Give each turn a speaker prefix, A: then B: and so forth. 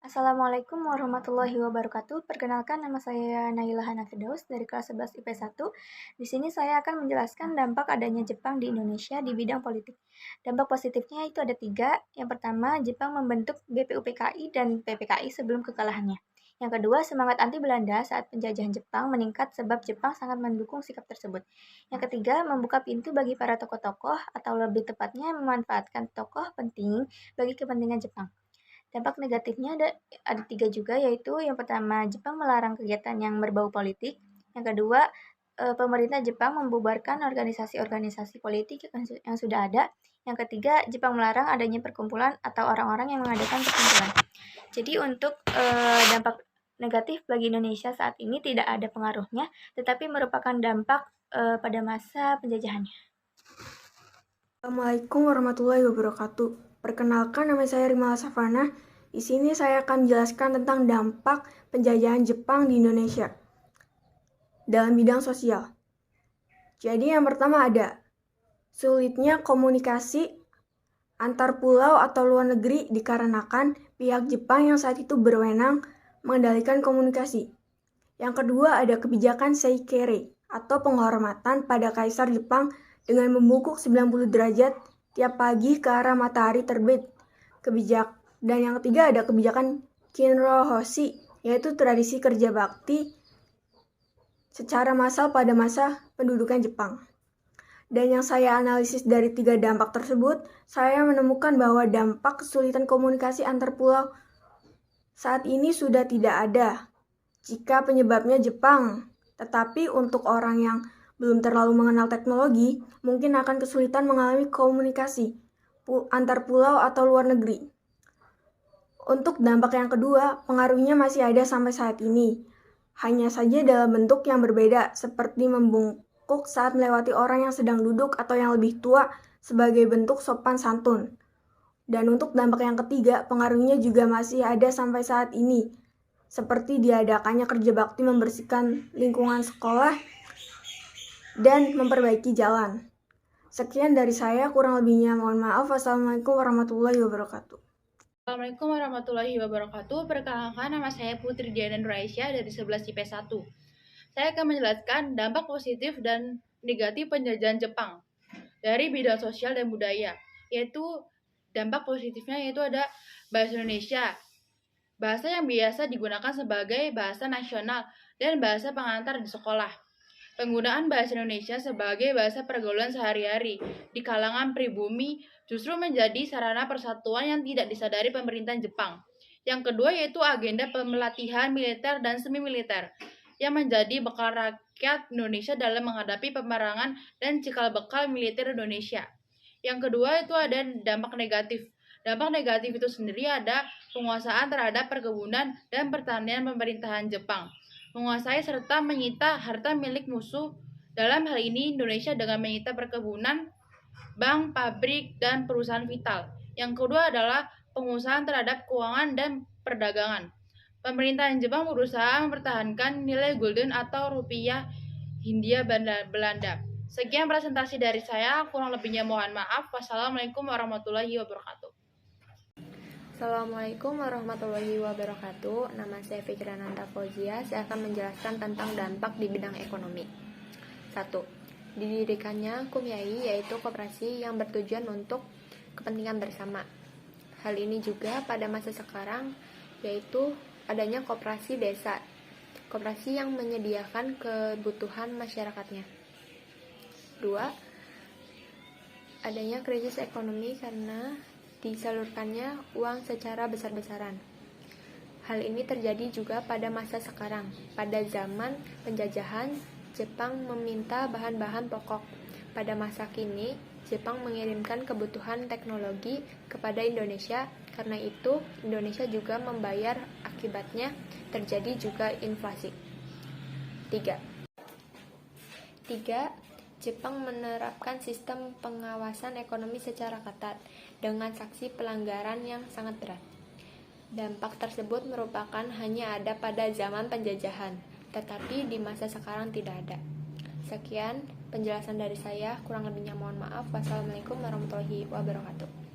A: Assalamualaikum warahmatullahi wabarakatuh. Perkenalkan, nama saya Naila Hana Firdaus dari kelas 11 IP 1. Di sini saya akan menjelaskan dampak adanya Jepang di Indonesia di bidang politik. Dampak positifnya itu ada 3. Yang pertama, Jepang membentuk BPUPKI dan PPKI sebelum kekalahannya. Yang kedua, semangat anti Belanda saat penjajahan Jepang meningkat sebab Jepang sangat mendukung sikap tersebut. Yang ketiga, membuka pintu bagi para tokoh-tokoh atau lebih tepatnya memanfaatkan tokoh penting bagi kepentingan Jepang. Dampak negatifnya ada 3 juga, yaitu yang pertama, Jepang melarang kegiatan yang berbau politik. Yang kedua, pemerintah Jepang membubarkan organisasi-organisasi politik yang sudah ada. Yang ketiga, Jepang melarang adanya perkumpulan atau orang-orang yang mengadakan perkumpulan. Jadi untuk dampak negatif bagi Indonesia saat ini tidak ada pengaruhnya, tetapi merupakan dampak pada masa penjajahannya.
B: Assalamualaikum warahmatullahi wabarakatuh. Perkenalkan, nama saya Rimala Safana. Di sini saya akan menjelaskan tentang dampak penjajahan Jepang di Indonesia dalam bidang sosial. Jadi yang pertama ada sulitnya komunikasi antar pulau atau luar negeri dikarenakan pihak Jepang yang saat itu berwenang mengendalikan komunikasi. Yang kedua ada kebijakan Seikere atau penghormatan pada Kaisar Jepang dengan membungkuk 90 derajat tiap pagi ke arah matahari terbit. Dan yang ketiga ada kebijakan Kinrohoshi, yaitu tradisi kerja bakti secara massal pada masa pendudukan Jepang. Dan yang saya analisis dari 3 dampak tersebut, saya menemukan bahwa dampak kesulitan komunikasi antar pulau saat ini sudah tidak ada jika penyebabnya Jepang. Tetapi untuk orang yang belum terlalu mengenal teknologi, mungkin akan kesulitan mengalami komunikasi antar pulau atau luar negeri. Untuk dampak yang kedua, pengaruhnya masih ada sampai saat ini. Hanya saja dalam bentuk yang berbeda, seperti membungkuk saat melewati orang yang sedang duduk atau yang lebih tua sebagai bentuk sopan santun. Dan untuk dampak yang ketiga, pengaruhnya juga masih ada sampai saat ini, seperti diadakannya kerja bakti membersihkan lingkungan sekolah dan memperbaiki jalan. Sekian dari saya, kurang lebihnya mohon maaf. Wassalamualaikum warahmatullahi wabarakatuh.
C: Assalamualaikum warahmatullahi wabarakatuh. Perkenalkan, nama saya Putri Diana Nuraisyah dari 11 IP1. Saya akan menjelaskan dampak positif dan negatif penjajahan Jepang dari bidang sosial dan budaya, yaitu dampak positifnya yaitu ada bahasa Indonesia, bahasa yang biasa digunakan sebagai bahasa nasional dan bahasa pengantar di sekolah. Penggunaan bahasa Indonesia sebagai bahasa pergaulan sehari-hari di kalangan pribumi justru menjadi sarana persatuan yang tidak disadari pemerintahan Jepang. Yang kedua yaitu agenda pelatihan militer dan semi-militer yang menjadi bekal rakyat Indonesia dalam menghadapi peperangan dan cikal bakal militer Indonesia. Yang kedua itu ada dampak negatif. Dampak negatif itu sendiri ada penguasaan terhadap perkebunan dan pertanian pemerintahan Jepang, menguasai serta menyita harta milik musuh. Dalam hal ini Indonesia dengan menyita perkebunan, bank, pabrik, dan perusahaan vital. Yang kedua adalah penguasaan terhadap keuangan dan perdagangan. Pemerintahan Jepang berusaha mempertahankan nilai gulden atau rupiah Hindia Belanda. Sekian presentasi dari saya, kurang lebihnya mohon maaf. Wassalamualaikum warahmatullahi wabarakatuh.
D: Assalamualaikum warahmatullahi wabarakatuh. Nama saya Fikrananta Fauzia. Saya akan menjelaskan tentang dampak di bidang ekonomi. 1. Didirikannya KUMYAI, yaitu koperasi yang bertujuan untuk kepentingan bersama. Hal ini juga pada masa sekarang, yaitu adanya koperasi desa, koperasi yang menyediakan kebutuhan masyarakatnya. 2. Adanya krisis ekonomi karena disalurkannya uang secara besar-besaran. Hal ini terjadi juga pada masa sekarang. Pada zaman penjajahan, Jepang meminta bahan-bahan pokok. Pada masa kini, Jepang mengirimkan kebutuhan teknologi kepada Indonesia. Karena itu, Indonesia juga membayar, akibatnya terjadi juga inflasi. 3. Jepang menerapkan sistem pengawasan ekonomi secara ketat dengan sanksi pelanggaran yang sangat berat. Dampak tersebut merupakan hanya ada pada zaman penjajahan, tetapi di masa sekarang tidak ada. Sekian penjelasan dari saya, kurang lebihnya mohon maaf. Wassalamualaikum warahmatullahi wabarakatuh.